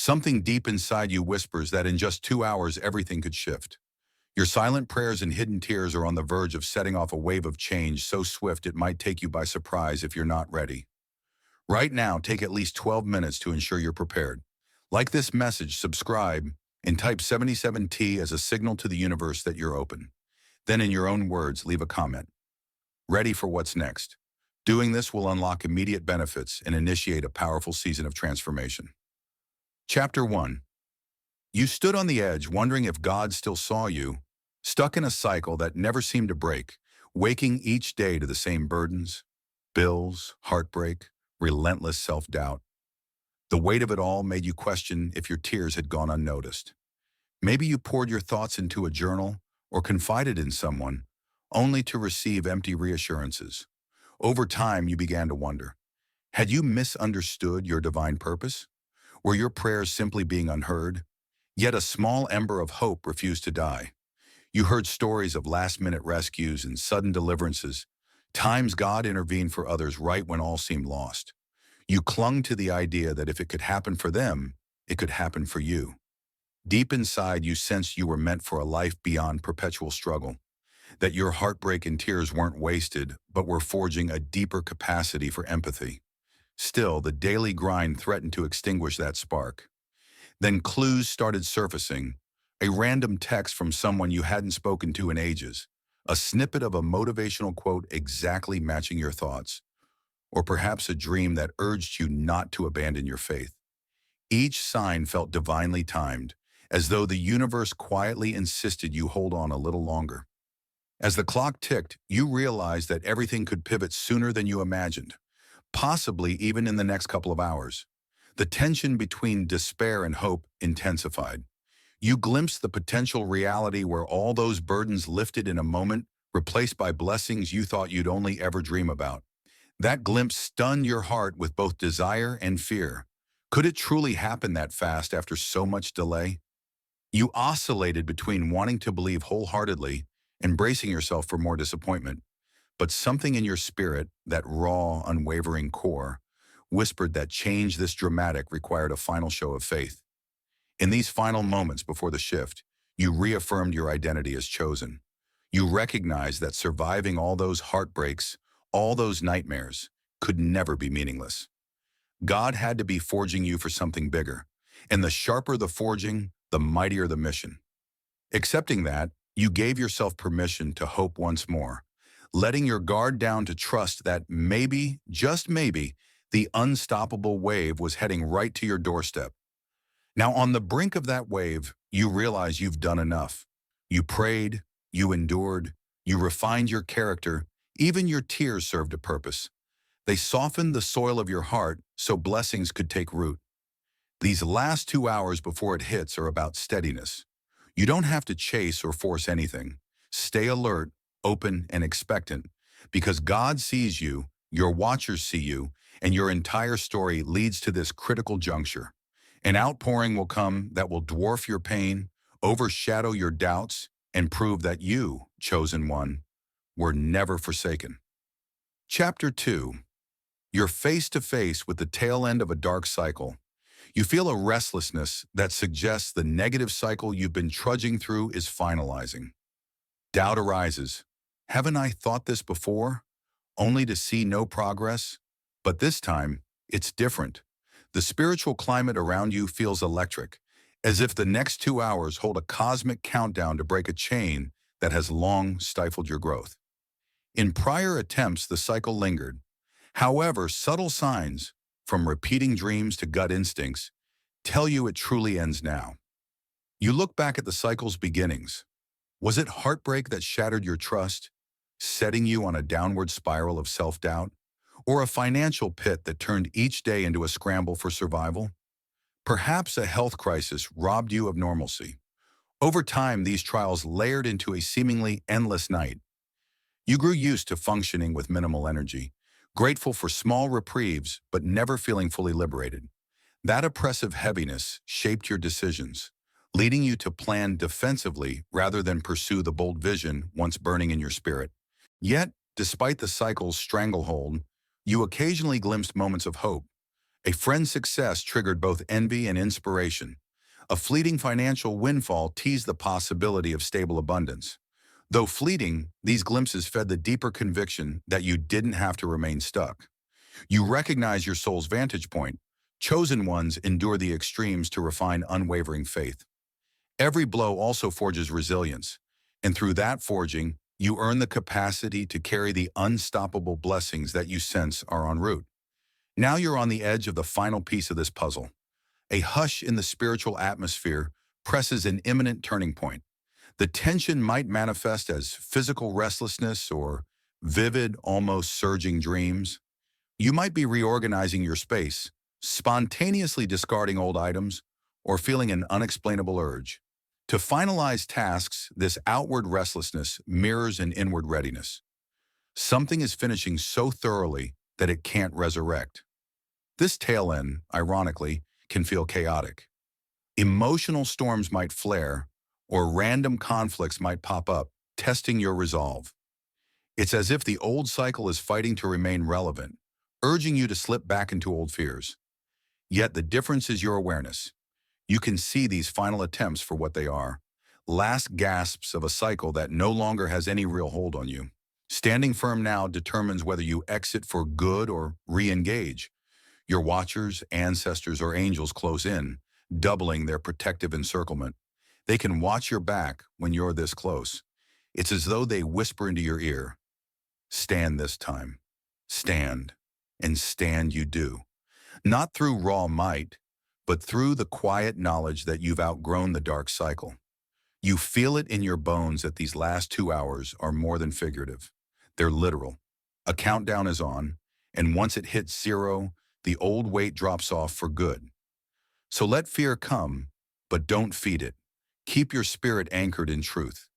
Something deep inside you whispers that in just 2 hours everything could shift. Your silent prayers and hidden tears are on the verge of setting off a wave of change so swift it might take you by surprise if you're not ready. Right now, take at least 12 minutes to ensure you're prepared. Like this message, subscribe, and type 77T as a signal to the universe that you're open. Then in your own words, leave a comment. Ready for what's next. Doing this will unlock immediate benefits and initiate a powerful season of transformation. Chapter 1. You stood on the edge wondering if God still saw you, stuck in a cycle that never seemed to break, waking each day to the same burdens, bills, heartbreak, relentless self-doubt. The weight of it all made you question if your tears had gone unnoticed. Maybe you poured your thoughts into a journal or confided in someone, only to receive empty reassurances. Over time, you began to wonder, had you misunderstood your divine purpose? Were your prayers simply being unheard? Yet a small ember of hope refused to die. You heard stories of last-minute rescues and sudden deliverances, times God intervened for others right when all seemed lost. You clung to the idea that if it could happen for them, it could happen for you. Deep inside, you sensed you were meant for a life beyond perpetual struggle, that your heartbreak and tears weren't wasted, but were forging a deeper capacity for empathy. Still, the daily grind threatened to extinguish that spark. Then clues started surfacing, a random text from someone you hadn't spoken to in ages, a snippet of a motivational quote exactly matching your thoughts, or perhaps a dream that urged you not to abandon your faith. Each sign felt divinely timed, as though the universe quietly insisted you hold on a little longer. As the clock ticked, you realized that everything could pivot sooner than you imagined, possibly even in the next couple of hours. The tension between despair and hope intensified. You glimpsed the potential reality where all those burdens lifted in a moment, replaced by blessings you thought you'd only ever dream about. That glimpse stunned your heart with both desire and fear. Could it truly happen that fast after so much delay? You oscillated between wanting to believe wholeheartedly and bracing yourself for more disappointment. But something in your spirit, that raw, unwavering core, whispered that change this dramatic required a final show of faith. In these final moments before the shift, you reaffirmed your identity as chosen. You recognized that surviving all those heartbreaks, all those nightmares, could never be meaningless. God had to be forging you for something bigger, and the sharper the forging, the mightier the mission. Accepting that, you gave yourself permission to hope once more, letting your guard down to trust that maybe, just maybe, the unstoppable wave was heading right to your doorstep. Now, on the brink of that wave, you realize you've done enough. You prayed, you endured, you refined your character, even your tears served a purpose. They softened the soil of your heart so blessings could take root. These last 2 hours before it hits are about steadiness. You don't have to chase or force anything. Stay alert, open, and expectant, because God sees you, your watchers see you, and your entire story leads to this critical juncture. An outpouring will come that will dwarf your pain, overshadow your doubts, and prove that you, chosen one, were never forsaken. Chapter 2. You're face to face with the tail end of a dark cycle. You feel a restlessness that suggests the negative cycle you've been trudging through is finalizing. Doubt arises. Haven't I thought this before? Only to see no progress? But this time, it's different. The spiritual climate around you feels electric, as if the next 2 hours hold a cosmic countdown to break a chain that has long stifled your growth. In prior attempts, the cycle lingered. However, subtle signs, from repeating dreams to gut instincts, tell you it truly ends now. You look back at the cycle's beginnings. Was it heartbreak that shattered your trust, setting you on a downward spiral of self-doubt? Or a financial pit that turned each day into a scramble for survival? Perhaps a health crisis robbed you of normalcy. Over time, these trials layered into a seemingly endless night. You grew used to functioning with minimal energy, grateful for small reprieves, but never feeling fully liberated. That oppressive heaviness shaped your decisions, leading you to plan defensively rather than pursue the bold vision once burning in your spirit. Yet, despite the cycle's stranglehold, you occasionally glimpsed moments of hope, A friend's success triggered both envy and inspiration. A fleeting financial windfall teased the possibility of stable abundance. Though fleeting, these glimpses fed the deeper conviction that you didn't have to remain stuck. You recognize your soul's vantage point. Chosen ones endure the extremes to refine unwavering faith. Every blow also forges resilience, and through that forging, you earn the capacity to carry the unstoppable blessings that you sense are en route. Now you're on the edge of the final piece of this puzzle. A hush in the spiritual atmosphere presses an imminent turning point. The tension might manifest as physical restlessness or vivid, almost surging dreams. You might be reorganizing your space, spontaneously discarding old items, or feeling an unexplainable urge. To finalize tasks, this outward restlessness mirrors an inward readiness. Something is finishing so thoroughly that it can't resurrect. This tail end, ironically, can feel chaotic. Emotional storms might flare, or random conflicts might pop up, testing your resolve. It's as if the old cycle is fighting to remain relevant, urging you to slip back into old fears. Yet the difference is your awareness. You can see these final attempts for what they are, last gasps of a cycle that no longer has any real hold on you. Standing firm now determines whether you exit for good or re-engage. Your watchers, ancestors, or angels close in, doubling their protective encirclement. They can watch your back when you're this close. It's as though they whisper into your ear, "Stand this time. Stand." And stand you do. Not through raw might, but through the quiet knowledge that you've outgrown the dark cycle. You feel it in your bones that these last 2 hours are more than figurative. They're literal. A countdown is on, and once it hits zero, the old weight drops off for good. So let fear come, but don't feed it. Keep your spirit anchored in truth.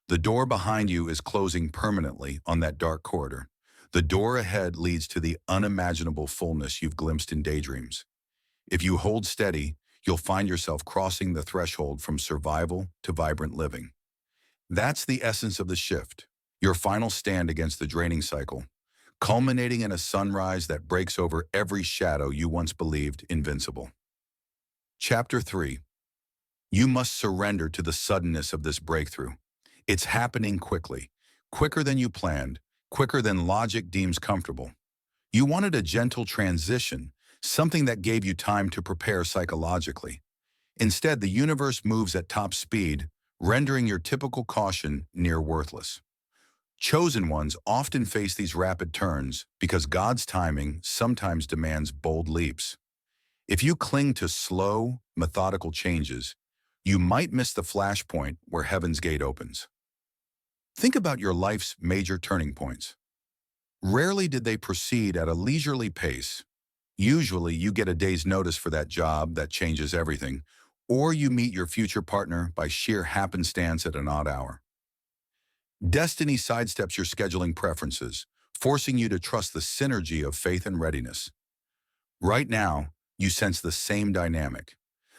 The door behind you is closing permanently on that dark corridor. The door ahead leads to the unimaginable fullness you've glimpsed in daydreams. If you hold steady, you'll find yourself crossing the threshold from survival to vibrant living. That's the essence of the shift, your final stand against the draining cycle, culminating in a sunrise that breaks over every shadow you once believed invincible. Chapter 3. You must surrender to the suddenness of this breakthrough. It's happening quickly, quicker than you planned, quicker than logic deems comfortable. You wanted a gentle transition, something that gave you time to prepare psychologically. Instead, the universe moves at top speed, rendering your typical caution near worthless. Chosen ones often face these rapid turns because God's timing sometimes demands bold leaps. If you cling to slow, methodical changes, you might miss the flashpoint where heaven's gate opens. Think about your life's major turning points. Rarely did they proceed at a leisurely pace. Usually, you get a day's notice for that job that changes everything, or you meet your future partner by sheer happenstance at an odd hour. Destiny sidesteps your scheduling preferences, forcing you to trust the synergy of faith and readiness. Right now, you sense the same dynamic.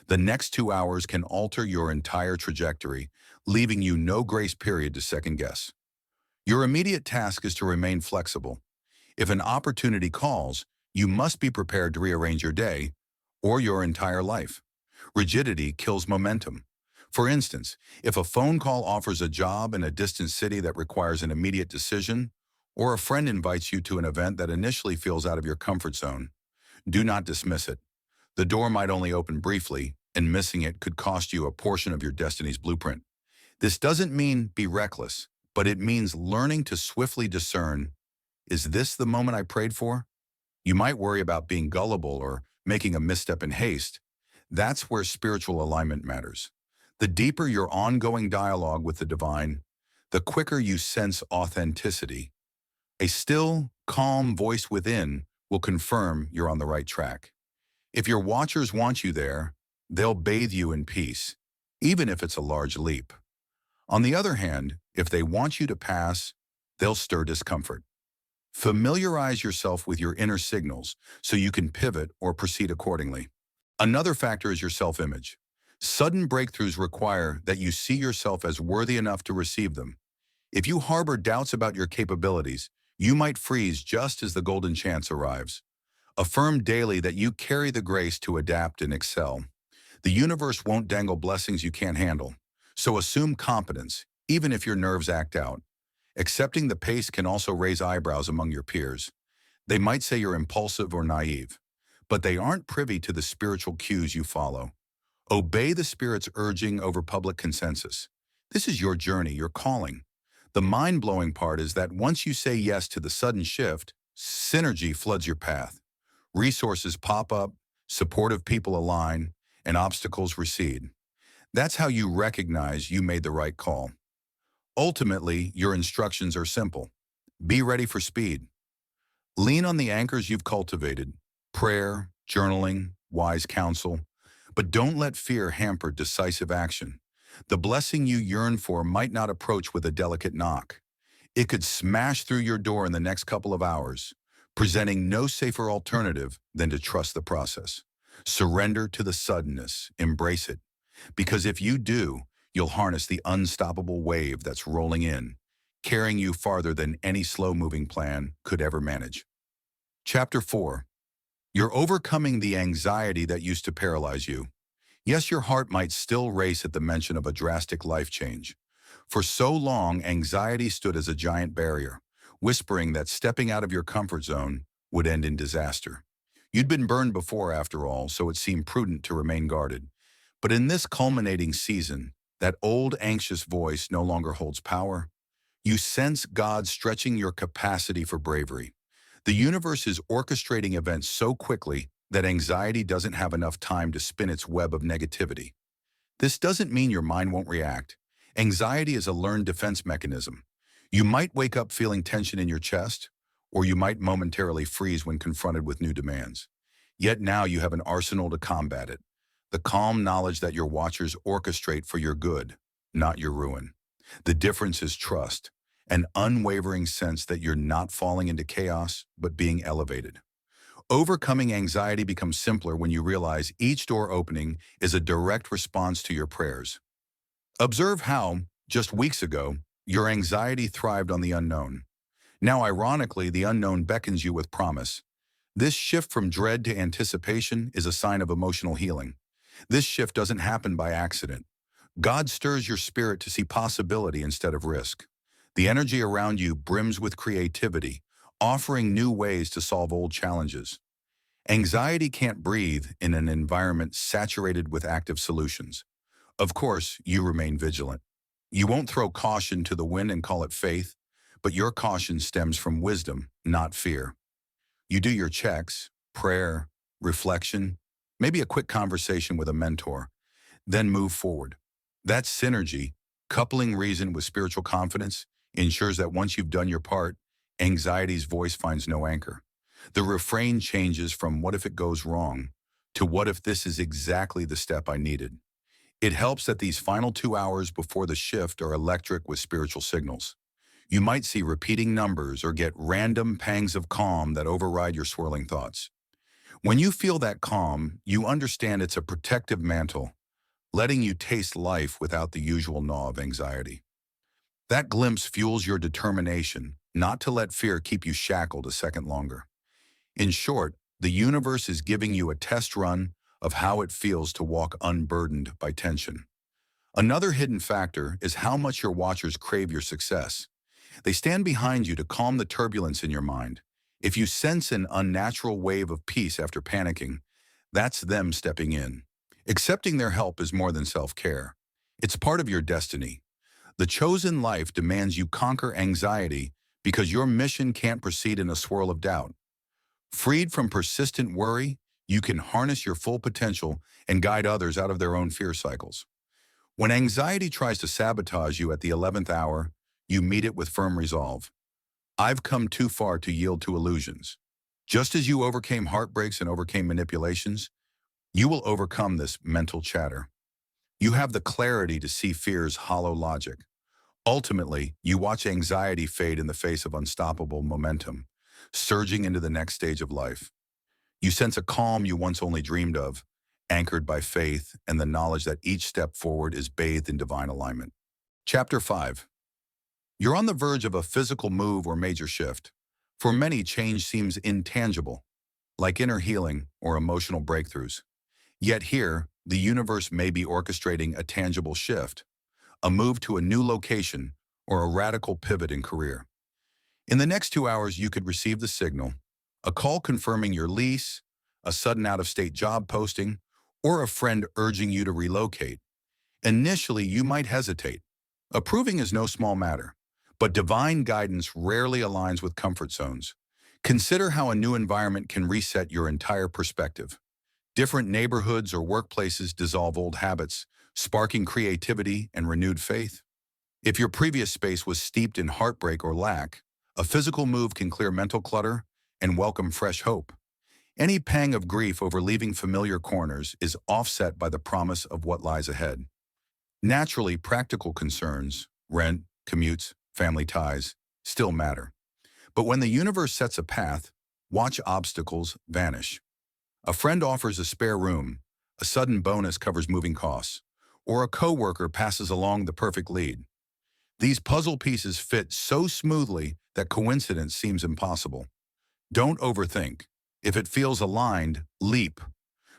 The next 2 hours can alter your entire trajectory, leaving you no grace period to second guess. Your immediate task is to remain flexible. If an opportunity calls, you must be prepared to rearrange your day or your entire life. Rigidity kills momentum. For instance, if a phone call offers a job in a distant city that requires an immediate decision, or a friend invites you to an event that initially feels out of your comfort zone, do not dismiss it. The door might only open briefly, and missing it could cost you a portion of your destiny's blueprint. This doesn't mean be reckless, but it means learning to swiftly discern, is this the moment I prayed for? You might worry about being gullible or making a misstep in haste. That's where spiritual alignment matters. The deeper your ongoing dialogue with the divine, the quicker you sense authenticity. A still, calm voice within will confirm you're on the right track. If your watchers want you there, they'll bathe you in peace, even if it's a large leap. On the other hand, if they want you to pass, they'll stir discomfort. Familiarize yourself with your inner signals so you can pivot or proceed accordingly. Another factor is your self-image. Sudden breakthroughs require that you see yourself as worthy enough to receive them. If you harbor doubts about your capabilities, you might freeze just as the golden chance arrives. Affirm daily that you carry the grace to adapt and excel. The universe won't dangle blessings you can't handle. So assume competence, even if your nerves act out. Accepting the pace can also raise eyebrows among your peers. They might say you're impulsive or naive, but they aren't privy to the spiritual cues you follow. Obey the Spirit's urging over public consensus. This is your journey, your calling. The mind-blowing part is that once you say yes to the sudden shift, synergy floods your path. Resources pop up, supportive people align, and obstacles recede. That's how you recognize you made the right call. Ultimately, your instructions are simple. Be ready for speed. Lean on the anchors you've cultivated, prayer, journaling, wise counsel, but don't let fear hamper decisive action. The blessing you yearn for might not approach with a delicate knock. It could smash through your door in the next couple of hours, presenting no safer alternative than to trust the process. Surrender to the suddenness, embrace it, because if you do, you'll harness the unstoppable wave that's rolling in, carrying you farther than any slow-moving plan could ever manage. Chapter 4. You're overcoming the anxiety that used to paralyze you. Yes, your heart might still race at the mention of a drastic life change. For so long, anxiety stood as a giant barrier, whispering that stepping out of your comfort zone would end in disaster. You'd been burned before, after all, so it seemed prudent to remain guarded. But in this culminating season, that old anxious voice no longer holds power. You sense God stretching your capacity for bravery. The universe is orchestrating events so quickly that anxiety doesn't have enough time to spin its web of negativity. This doesn't mean your mind won't react. Anxiety is a learned defense mechanism. You might wake up feeling tension in your chest, or you might momentarily freeze when confronted with new demands. Yet now you have an arsenal to combat it. The calm knowledge that your watchers orchestrate for your good, not your ruin. The difference is trust, an unwavering sense that you're not falling into chaos, but being elevated. Overcoming anxiety becomes simpler when you realize each door opening is a direct response to your prayers. Observe how, just weeks ago, your anxiety thrived on the unknown. Now, ironically, the unknown beckons you with promise. This shift from dread to anticipation is a sign of emotional healing. This shift doesn't happen by accident. God stirs your spirit to see possibility instead of risk. The energy around you brims with creativity, offering new ways to solve old challenges. Anxiety can't breathe in an environment saturated with active solutions. Of course, you remain vigilant. You won't throw caution to the wind and call it faith, but your caution stems from wisdom, not fear. You do your checks, prayer, reflection, maybe a quick conversation with a mentor, then move forward. That synergy, coupling reason with spiritual confidence, ensures that once you've done your part, anxiety's voice finds no anchor. The refrain changes from "what if it goes wrong" to "what if this is exactly the step I needed." It helps that these final 2 hours before the shift are electric with spiritual signals. You might see repeating numbers or get random pangs of calm that override your swirling thoughts. When you feel that calm, you understand it's a protective mantle, letting you taste life without the usual gnaw of anxiety. That glimpse fuels your determination not to let fear keep you shackled a second longer. In short, the universe is giving you a test run of how it feels to walk unburdened by tension. Another hidden factor is how much your watchers crave your success. They stand behind you to calm the turbulence in your mind. If you sense an unnatural wave of peace after panicking, that's them stepping in. Accepting their help is more than self-care. It's part of your destiny. The chosen life demands you conquer anxiety because your mission can't proceed in a swirl of doubt. Freed from persistent worry, you can harness your full potential and guide others out of their own fear cycles. When anxiety tries to sabotage you at the 11th hour, you meet it with firm resolve. I've come too far to yield to illusions. Just as you overcame heartbreaks and overcame manipulations, you will overcome this mental chatter. You have the clarity to see fear's hollow logic. Ultimately, you watch anxiety fade in the face of unstoppable momentum, surging into the next stage of life. You sense a calm you once only dreamed of, anchored by faith and the knowledge that each step forward is bathed in divine alignment. Chapter 5. You're on the verge of a physical move or major shift. For many, change seems intangible, like inner healing or emotional breakthroughs. Yet here, the universe may be orchestrating a tangible shift, a move to a new location, or a radical pivot in career. In the next 2 hours, you could receive the signal, a call confirming your lease, a sudden out-of-state job posting, or a friend urging you to relocate. Initially, you might hesitate. Approving is no small matter, but divine guidance rarely aligns with comfort zones. Consider how a new environment can reset your entire perspective. Different neighborhoods or workplaces dissolve old habits, sparking creativity and renewed faith. If your previous space was steeped in heartbreak or lack, a physical move can clear mental clutter and welcome fresh hope. Any pang of grief over leaving familiar corners is offset by the promise of what lies ahead. Naturally, practical concerns, rent, commutes, family ties, still matter. But when the universe sets a path, watch obstacles vanish. A friend offers a spare room, a sudden bonus covers moving costs, or a coworker passes along the perfect lead. These puzzle pieces fit so smoothly that coincidence seems impossible. Don't overthink. If it feels aligned, leap.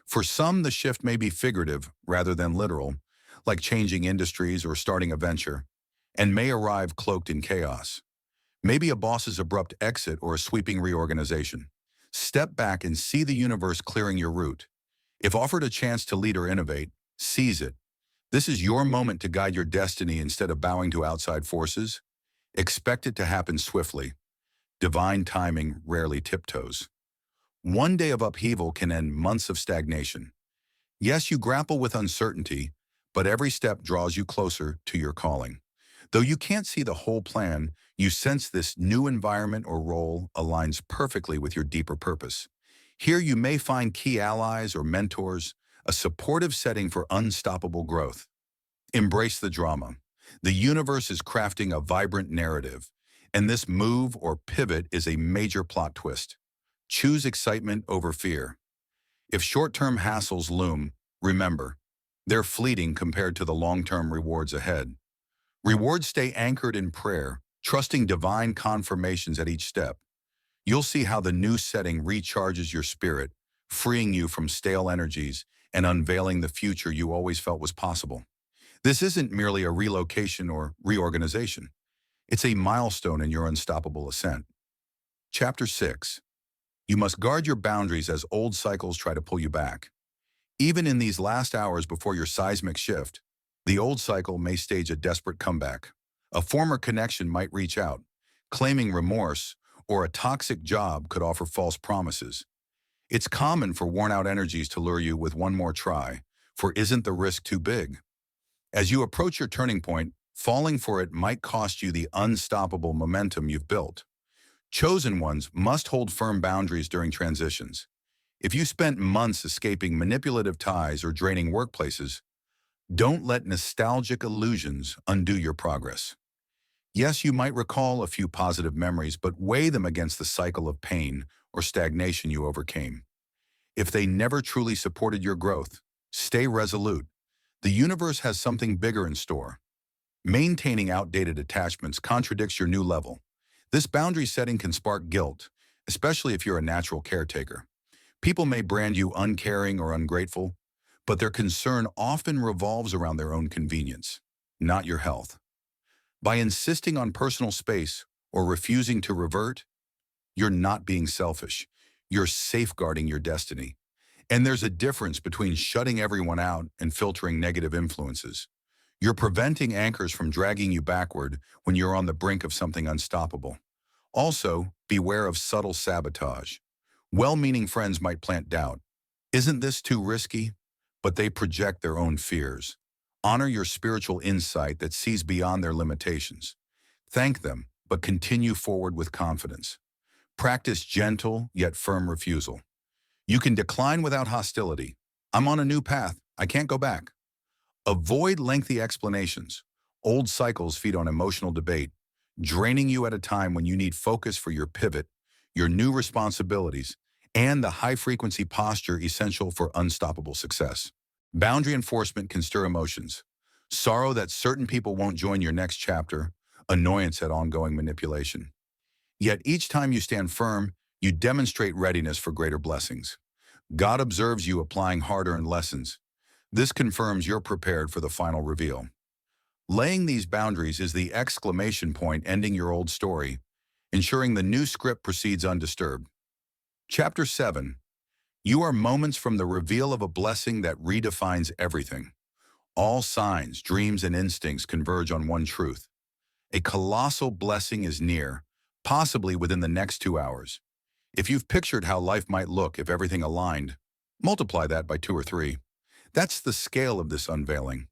For some, the shift may be figurative rather than literal, like changing industries or starting a venture, and may arrive cloaked in chaos. Maybe a boss's abrupt exit or a sweeping reorganization. Step back and see the universe clearing your route. If offered a chance to lead or innovate, seize it. This is your moment to guide your destiny instead of bowing to outside forces. Expect it to happen swiftly. Divine timing rarely tiptoes. One day of upheaval can end months of stagnation. Yes, you grapple with uncertainty, but every step draws you closer to your calling. Though you can't see the whole plan, you sense this new environment or role aligns perfectly with your deeper purpose. Here you may find key allies or mentors, a supportive setting for unstoppable growth. Embrace the drama. The universe is crafting a vibrant narrative, and this move or pivot is a major plot twist. Choose excitement over fear. If short-term hassles loom, remember, they're fleeting compared to the long-term rewards ahead. Rewards stay anchored in prayer, trusting divine confirmations at each step. You'll see how the new setting recharges your spirit, freeing you from stale energies and unveiling the future you always felt was possible. This isn't merely a relocation or reorganization. It's a milestone in your unstoppable ascent. Chapter 6. You must guard your boundaries as old cycles try to pull you back. Even in these last hours before your seismic shift, the old cycle may stage a desperate comeback. A former connection might reach out, claiming remorse, or a toxic job could offer false promises. It's common for worn-out energies to lure you with one more try, for isn't the risk too big? As you approach your turning point, falling for it might cost you the unstoppable momentum you've built. Chosen ones must hold firm boundaries during transitions. If you spent months escaping manipulative ties or draining workplaces, don't let nostalgic illusions undo your progress. Yes, you might recall a few positive memories, but weigh them against the cycle of pain or stagnation you overcame. If they never truly supported your growth, stay resolute. The universe has something bigger in store. Maintaining outdated attachments contradicts your new level. This boundary setting can spark guilt, especially if you're a natural caretaker. People may brand you uncaring or ungrateful, but their concern often revolves around their own convenience, not your health. By insisting on personal space or refusing to revert, you're not being selfish. You're safeguarding your destiny. And there's a difference between shutting everyone out and filtering negative influences. You're preventing anchors from dragging you backward when you're on the brink of something unstoppable. Also, beware of subtle sabotage. Well-meaning friends might plant doubt. Isn't this too risky? But they project their own fears. Honor your spiritual insight that sees beyond their limitations. Thank them, but continue forward with confidence. Practice gentle yet firm refusal. You can decline without hostility. I'm on a new path. I can't go back. Avoid lengthy explanations. Old cycles feed on emotional debate, draining you at a time when you need focus for your pivot, your new responsibilities, and the high-frequency posture essential for unstoppable success. Boundary enforcement can stir emotions. Sorrow that certain people won't join your next chapter, annoyance at ongoing manipulation. Yet each time you stand firm, You demonstrate readiness for greater blessings. God observes you applying hard-earned lessons. This confirms you're prepared for the final reveal. Laying these boundaries is the exclamation point ending your old story, ensuring the new script proceeds undisturbed. Chapter 7. You are moments from the reveal of a blessing that redefines everything. All signs, dreams, and instincts converge on one truth. A colossal blessing is near, possibly within the next 2 hours. If you've pictured how life might look if everything aligned, multiply that by 2 or 3. That's the scale of this unveiling.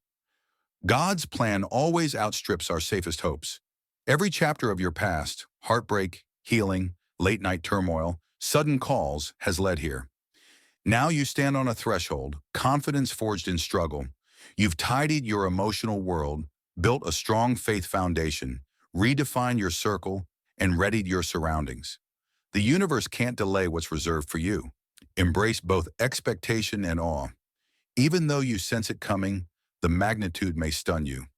God's plan always outstrips our safest hopes. Every chapter of your past, heartbreak, healing, late-night turmoil, sudden calls, has led here. Now you stand on a threshold, confidence forged in struggle. You've tidied your emotional world, built a strong faith foundation, redefined your circle, and readied your surroundings. The universe can't delay what's reserved for you. Embrace both expectation and awe. Even though you sense it coming, the magnitude may stun you.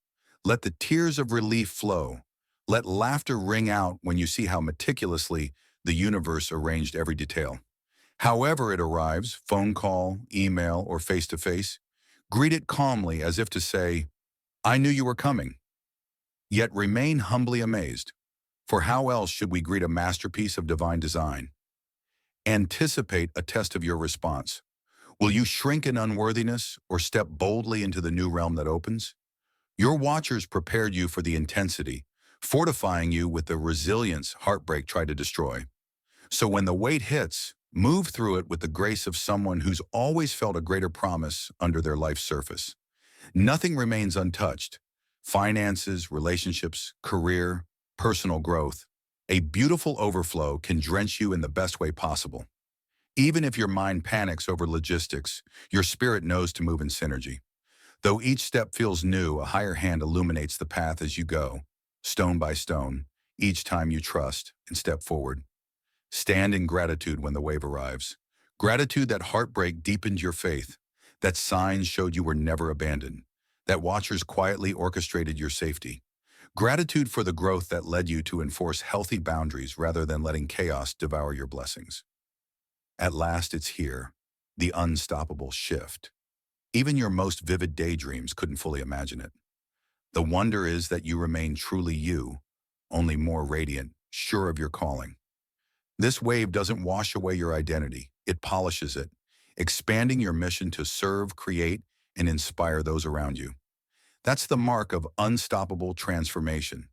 Let the tears of relief flow. Let laughter ring out when you see how meticulously the universe arranged every detail. However it arrives, phone call, email, or face-to-face, greet it calmly as if to say, "I knew you were coming." Yet remain humbly amazed. For how else should we greet a masterpiece of divine design? Anticipate a test of your response. Will you shrink in unworthiness or step boldly into the new realm that opens? Your watchers prepared you for the intensity, fortifying you with the resilience heartbreak tried to destroy. So when the weight hits, move through it with the grace of someone who's always felt a greater promise under their life's surface. Nothing remains untouched. Finances, relationships, career, personal growth. A beautiful overflow can drench you in the best way possible. Even if your mind panics over logistics, your spirit knows to move in synergy. Though each step feels new, a higher hand illuminates the path as you go, stone by stone, each time you trust and step forward. Stand in gratitude when the wave arrives. Gratitude that heartbreak deepened your faith, that signs showed you were never abandoned, that watchers quietly orchestrated your safety. Gratitude for the growth that led you to enforce healthy boundaries rather than letting chaos devour your blessings. At last it's here, the unstoppable shift. Even your most vivid daydreams couldn't fully imagine it. The wonder is that you remain truly you, only more radiant, sure of your calling. This wave doesn't wash away your identity, it polishes it, expanding your mission to serve, create, and inspire those around you. That's the mark of unstoppable transformation.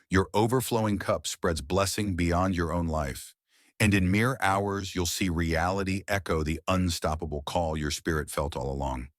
Your overflowing cup spreads blessing beyond your own life, and in mere hours you'll see reality echo the unstoppable call your spirit felt all along.